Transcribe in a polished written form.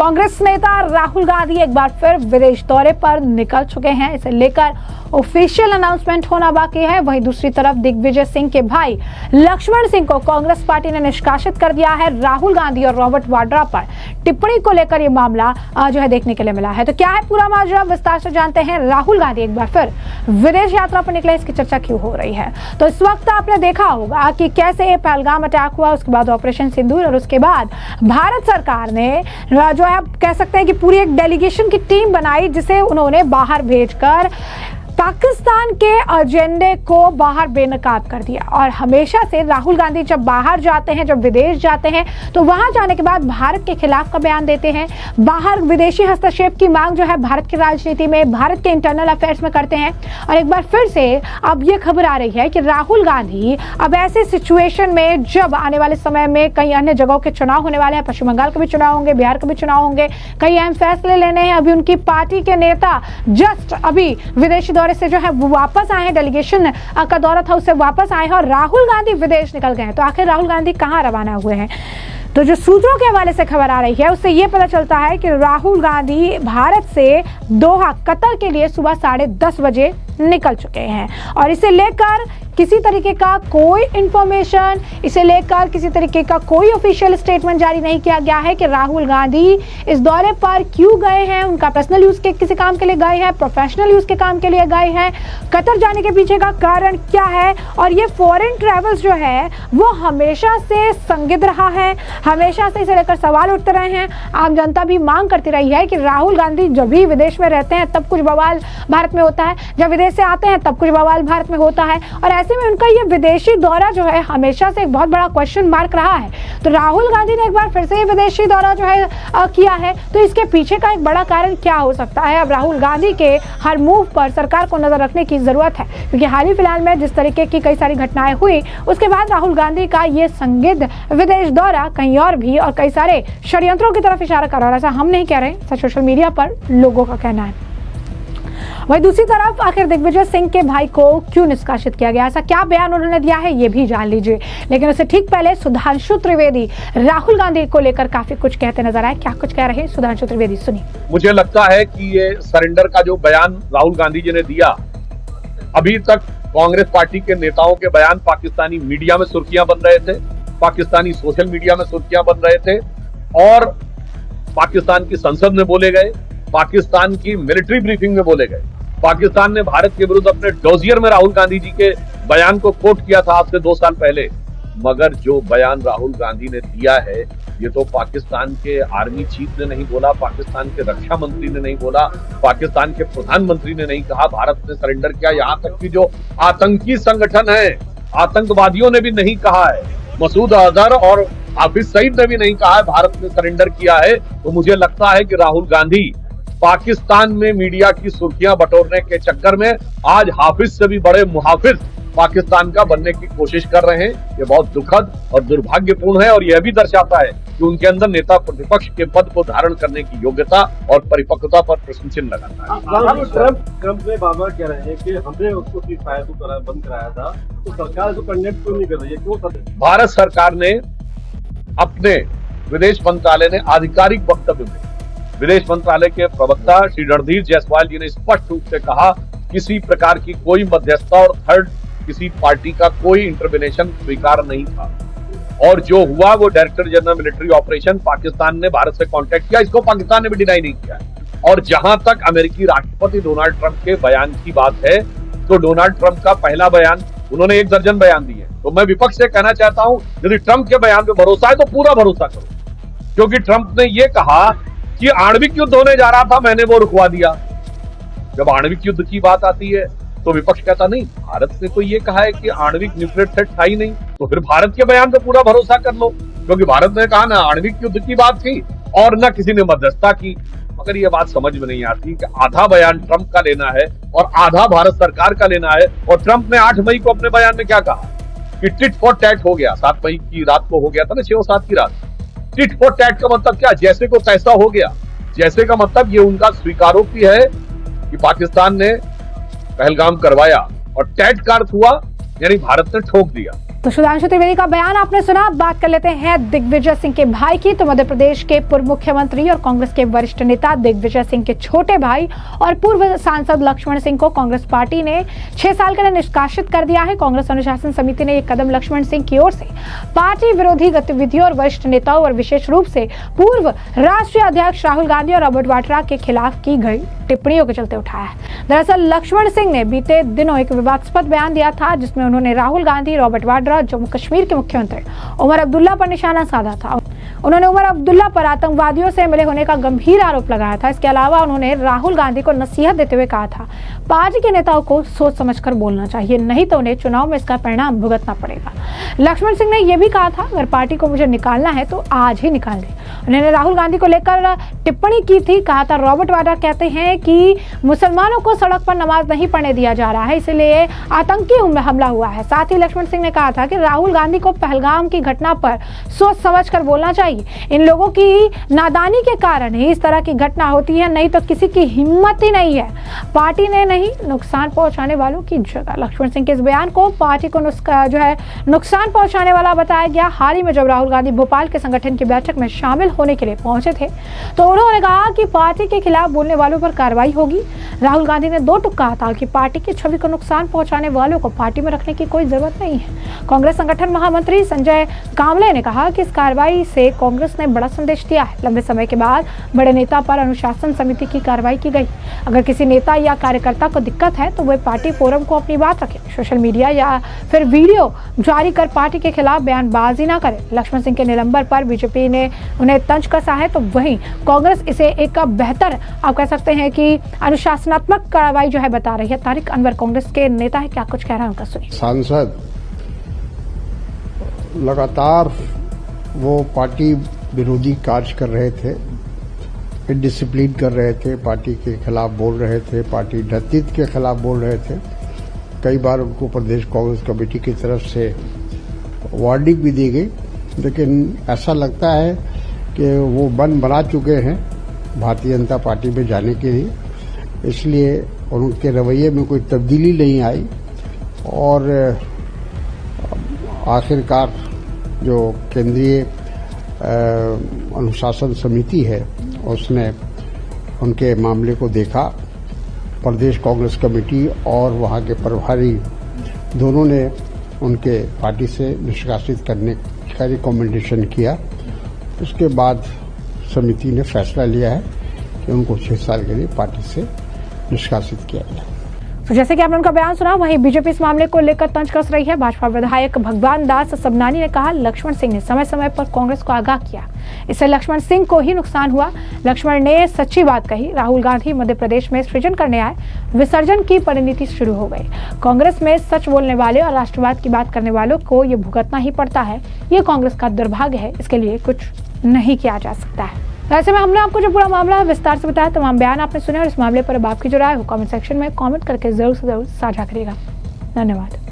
कांग्रेस नेता राहुल गांधी एक बार फिर विदेश दौरे पर निकल चुके हैं। इसे लेकर ऑफिशियल अनाउंसमेंट होना बाकी है। वहीं दूसरी तरफ दिग्विजय सिंह के भाई लक्ष्मण सिंह को कांग्रेस पार्टी ने निष्कासित कर दिया है। राहुल गांधी और रॉबर्ट वाड्रा पर टिप्पणी को लेकर यह मामला जो है देखने के लिए मिला है। तो क्या है पूरा माजरा, विस्तार से जानते हैं। राहुल गांधी एक बार फिर विदेश यात्रा पर निकले, इसकी चर्चा क्यों हो रही है। तो इस वक्त आपने देखा होगा कि कैसे पहलगाम अटैक हुआ, उसके बाद ऑपरेशन सिंदूर और उसके बाद भारत सरकार ने जो है आप कह सकते हैं कि पूरी एक डेलीगेशन की टीम बनाई, जिसे उन्होंने बाहर भेजकर पाकिस्तान के एजेंडे को बाहर बेनकाब कर दिया। और हमेशा से राहुल गांधी जब बाहर जाते हैं, जब विदेश जाते हैं, तो वहां जाने के बाद भारत के खिलाफ का बयान देते हैं। बाहर विदेशी हस्तक्षेप की मांग जो है भारत की राजनीति में, भारत के इंटरनल अफेयर्स में करते हैं। और एक बार फिर से अब ये खबर आ रही है कि राहुल गांधी अब ऐसे सिचुएशन में, जब आने वाले समय में कई अन्य जगहों के चुनाव होने वाले हैं, पश्चिम बंगाल के भी चुनाव होंगे, बिहार के भी चुनाव होंगे, कई अहम फैसले लेने हैं। अभी उनकी पार्टी के नेता जस्ट अभी विदेशी दौरे से जो है वो वापस आए हैं, डेलीगेशन का दौरा था उससे वापस आए हैं और राहुल गांधी विदेश निकल गए हैं। तो आखिर राहुल गांधी कहां रवाना हुए हैं? तो जो सूत्रों के हवाले से खबर आ रही है उससे यह पता चलता है कि राहुल गांधी भारत से दोहा कतर के लिए सुबह 10:30 बजे निकल चुके हैं। और इसे लेकर किसी तरीके का कोई इंफॉर्मेशन, इसे लेकर किसी तरीके का कोई ऑफिशियल स्टेटमेंट जारी नहीं किया गया है कि राहुल गांधी इस दौरे पर क्यों गए हैं, उनका पर्सनल यूज के किसी काम के लिए गए हैं, प्रोफेशनल यूज के काम के लिए गए हैं, कतर जाने के पीछे का कारण क्या है। और ये फॉरेन ट्रैवल्स जो है वो हमेशा से संदिग्ध रहा है, हमेशा से इसे लेकर सवाल उठते रहे हैं। आम जनता भी मांग करती रही है कि राहुल गांधी जब भी विदेश में रहते हैं तब कुछ बवाल भारत में होता है, जब विदेश से आते हैं तब कुछ बवाल भारत में होता है। और ऐसे में उनका ये विदेशी दौरा जो है हमेशा से एक बहुत बड़ा क्वेश्चन मार्क रहा है। तो राहुल गांधी ने एक बार फिर से विदेशी दौरा जो है किया है, तो इसके पीछे का एक बड़ा कारण क्या हो सकता है? अब राहुल गांधी के हर मूव पर सरकार को नजर रखने की जरूरत है, क्योंकि हाल ही फिलहाल में जिस तरीके की कई सारी घटनाएं हुई उसके बाद राहुल गांधी का ये संदिग्ध विदेश दौरा कहीं और भी और कई सारे षड्यंत्रों की तरफ इशारा कर रहा है। ऐसा हम नहीं कह रहे, ऐसा सोशल मीडिया पर लोगों का कहना है। वहीं दूसरी तरफ आखिर दिग्विजय सिंह के भाई को क्यों निष्कासित किया गया, ऐसा क्या बयान उन्होंने दिया है ये भी जान लीजिए। लेकिन उससे ठीक पहले सुधांशु त्रिवेदी राहुल गांधी को लेकर काफी कुछ कहते नजर आए। क्या कुछ कह रहे हैं सुधांशु त्रिवेदी, सुनिए। मुझे लगता है कि ये सरेंडर का जो बयान राहुल गांधी जी ने दिया, अभी तक कांग्रेस पार्टी के नेताओं के बयान पाकिस्तानी मीडिया में सुर्खियां बन रहे थे, पाकिस्तानी सोशल मीडिया में सुर्खियां बन रहे थे और पाकिस्तान की संसद में बोले गए, पाकिस्तान की मिलिट्री ब्रीफिंग में बोले गए। पाकिस्तान ने भारत के विरुद्ध अपने डोजियर में राहुल गांधी जी के बयान को कोट किया था आज से 2 साल पहले। मगर जो बयान राहुल गांधी ने दिया है ये तो पाकिस्तान के आर्मी चीफ ने नहीं बोला, पाकिस्तान के रक्षा मंत्री ने नहीं बोला, पाकिस्तान के प्रधानमंत्री ने नहीं कहा भारत ने सरेंडर किया। यहाँ तक कि जो आतंकी संगठन है, आतंकवादियों ने भी नहीं कहा है, मसूद अजहर और हाफिज सईद ने भी नहीं कहा है भारत ने सरेंडर किया है। तो मुझे लगता है कि राहुल गांधी पाकिस्तान में मीडिया की सुर्खियां बटोरने के चक्कर में आज हाफिज से भी बड़े मुहाफिज पाकिस्तान का बनने की कोशिश कर रहे हैं। ये बहुत दुखद और दुर्भाग्यपूर्ण है और यह भी दर्शाता है कि उनके अंदर नेता प्रतिपक्ष के पद को धारण करने की योग्यता और परिपक्वता पर प्रश्न चिन्ह लगाता है। ट्रंप ने बाबा कह रहे हैं कि हमने उसको बंद कराया था, तो सरकार जो कंडेम क्यों नहीं कर रही है, क्यों? भारत सरकार ने अपने विदेश मंत्रालय ने आधिकारिक वक्तव्य में विदेश मंत्रालय के प्रवक्ता श्री रणधीर जायसवाल जी ने स्पष्ट रूप से कहा किसी प्रकार की कोई मध्यस्थता और थर्ड किसी पार्टी का कोई इंटरवेंशन स्वीकार नहीं था। और जो हुआ वो director general military operation, Pakistan ने भारत से कांटेक्ट किया, इसको पाकिस्तान ने भी डिनाई नहीं किया। और जहां तक अमेरिकी राष्ट्रपति डोनाल्ड ट्रंप के बयान की बात है, तो डोनाल्ड ट्रंप का पहला बयान, उन्होंने 1 दर्जन बयान दिए। तो मैं विपक्ष से कहना चाहता हूं, यदि ट्रंप के बयान पे भरोसा है तो पूरा भरोसा करो, क्योंकि ट्रंप ने यह कहा कि आणविक युद्ध होने जा रहा था, मैंने वो रुकवा दिया। जब आणविक युद्ध की बात आती है तो विपक्ष कहता नहीं, भारत ने तो ये कहा है कि आणविक न्यूक्लियर थ्रेट था ही नहीं, तो फिर भारत के बयान पे पूरा भरोसा कर लो, क्योंकि भारत ने कहा ना आणविक युद्ध की बात थी और न किसी ने मध्यस्थता की। मगर ये बात समझ में नहीं आती कि आधा बयान ट्रंप का लेना है और आधा भारत सरकार का लेना है। और ट्रंप ने 8 मई को अपने बयान में क्या कहा कि टिट फॉर टैट हो गया, 7 मई की रात को हो गया था ना, 6 और 7 की रात। टिट फॉर टैट का मतलब क्या? जैसे को तैसा हो गया। जैसे का मतलब ये उनका स्वीकारोक्ति है कि पाकिस्तान ने पहलगाम करवाया और टैट का अर्थ हुआ यानी भारत ने ठोक दिया। तो सुधांशु त्रिवेदी का बयान आपने सुना। बात कर लेते हैं दिग्विजय सिंह के भाई की। तो मध्य प्रदेश के पूर्व मुख्यमंत्री और कांग्रेस के वरिष्ठ नेता दिग्विजय सिंह के छोटे भाई और पूर्व सांसद लक्ष्मण सिंह को कांग्रेस पार्टी ने 6 साल के लिए निष्कासित कर दिया है। कांग्रेस अनुशासन समिति ने यह कदम लक्ष्मण सिंह की ओर से पार्टी विरोधी गतिविधियों और वरिष्ठ नेताओं और विशेष रूप से पूर्व राष्ट्रीय अध्यक्ष राहुल गांधी और रॉबर्ट वाड्रा के खिलाफ की गई टिप्पणियों के चलते उठाया है। दरअसल लक्ष्मण सिंह ने बीते दिनों एक विवादास्पद बयान दिया था, जिसमें उन्होंने राहुल गांधी, रॉबर्ट वाड्रा, जम्मू कश्मीर के मुख्यमंत्री उमर अब्दुल्ला पर निशाना साधा था। उन्होंने उमर अब्दुल्ला पर आतंकवादियों से मिले होने का गंभीर आरोप लगाया था। इसके अलावा उन्होंने राहुल गांधी को नसीहत देते हुए कहा था, पार्टी के नेताओं को सोच समझकर बोलना चाहिए, नहीं तो उन्हें चुनाव में इसका परिणाम भुगतना पड़ेगा। लक्ष्मण सिंह ने यह भी कहा था, अगर पार्टी को मुझे निकालना है तो आज ही निकाल दे। उन्होंने राहुल गांधी को लेकर टिप्पणी की थी, कहा था रॉबर्ट वाड्रा कहते हैं कि मुसलमानों को सड़क पर नमाज नहीं पढ़ने दिया जा रहा है, इसलिए आतंकी हमला हुआ है। साथ ही लक्ष्मण सिंह ने कहा था कि राहुल गांधी को पहलगाम की घटना पर सोच समझकर बोलना चाहिए। इन लोगों की नादानी के कारण ही इस तरह की घटना होती है, नहीं तो किसी की हिम्मत ही नहीं है पार्टी ने नहीं नुकसान पहुंचाने वालों की जगह। लक्ष्मण सिंह के इस बयान को पार्टी को नुकसान पहुंचाने वाला बताया गया। हाल ही में जब राहुल गांधी भोपाल के संगठन की बैठक में शामिल होने के लिए पहुंचे थे तो उन्होंने कहा कि पार्टी के खिलाफ बोलने वालों पर कार्रवाई होगी। राहुल गांधी ने 2 टूक कहा था कि पार्टी की छवि को नुकसान पहुंचाने वालों को पार्टी में रखने की कोई जरूरत नहीं है। कांग्रेस संगठन महामंत्री संजय कामले ने कहा कि इस कार्रवाई से कांग्रेस ने बड़ा संदेश दिया है। लंबे समय के बाद बड़े नेता पर अनुशासन समिति की कार्रवाई की गई। अगर किसी नेता या कार्यकर्ता को दिक्कत है तो वे पार्टी फोरम को अपनी बात रखें, सोशल मीडिया या फिर वीडियो जारी कर पार्टी के खिलाफ बयानबाजी न करें। लक्ष्मण सिंह के निलंबन पर बीजेपी ने उन्हें तंज कसा है, तो वहीं कांग्रेस इसे एक बेहतर आप कह सकते हैं कि अनुशासनात्मक कार्रवाई जो है बता रही है। तारिक अनवर कांग्रेस के नेता है, क्या कुछ कह रहा है उनका सुनिए। सांसद लगातार वो पार्टी विरोधी कार्य कर रहे थे, डिसिप्लिन कर रहे थे, पार्टी के खिलाफ बोल रहे थे, पार्टी नेतृत्व के खिलाफ बोल रहे थे। कई बार उनको प्रदेश कांग्रेस कमेटी की तरफ से वार्निंग भी दी गई, लेकिन ऐसा लगता है कि वो मन बना चुके हैं भारतीय जनता पार्टी में जाने के लिए, इसलिए उनके रवैये में कोई तब्दीली नहीं आई और आखिरकार जो केंद्रीय अनुशासन समिति है उसने उनके मामले को देखा। प्रदेश कांग्रेस कमेटी और वहां के प्रभारी दोनों ने उनके पार्टी से निष्कासित करने का रिकमेंडेशन किया। उसके बाद समिति ने फैसला लिया है कि उनको 6 साल के लिए पार्टी से निष्कासित किया जाए। तो जैसे कि आपने उनका बयान सुना, वहीं बीजेपी इस मामले को लेकर तंज कस रही है। भाजपा विधायक भगवान दास सबनानी ने कहा, लक्ष्मण सिंह ने समय समय पर कांग्रेस को आगाह किया, इससे लक्ष्मण सिंह को ही नुकसान हुआ। लक्ष्मण ने सच्ची बात कही, राहुल गांधी मध्य प्रदेश में सृजन करने आए, विसर्जन की परिणति शुरू हो गई। कांग्रेस में सच बोलने वाले और राष्ट्रवाद की बात करने वालों को ये भुगतना ही पड़ता है। ये कांग्रेस का दुर्भाग्य है, इसके लिए कुछ नहीं किया जा सकता है। ऐसे में हमने आपको जो पूरा मामला विस्तार से बताया, तमाम बयान आपने सुने और इस मामले पर अब आपकी जो राय हो कमेंट सेक्शन में कमेंट करके जरूर से जरूर साझा करिएगा। धन्यवाद।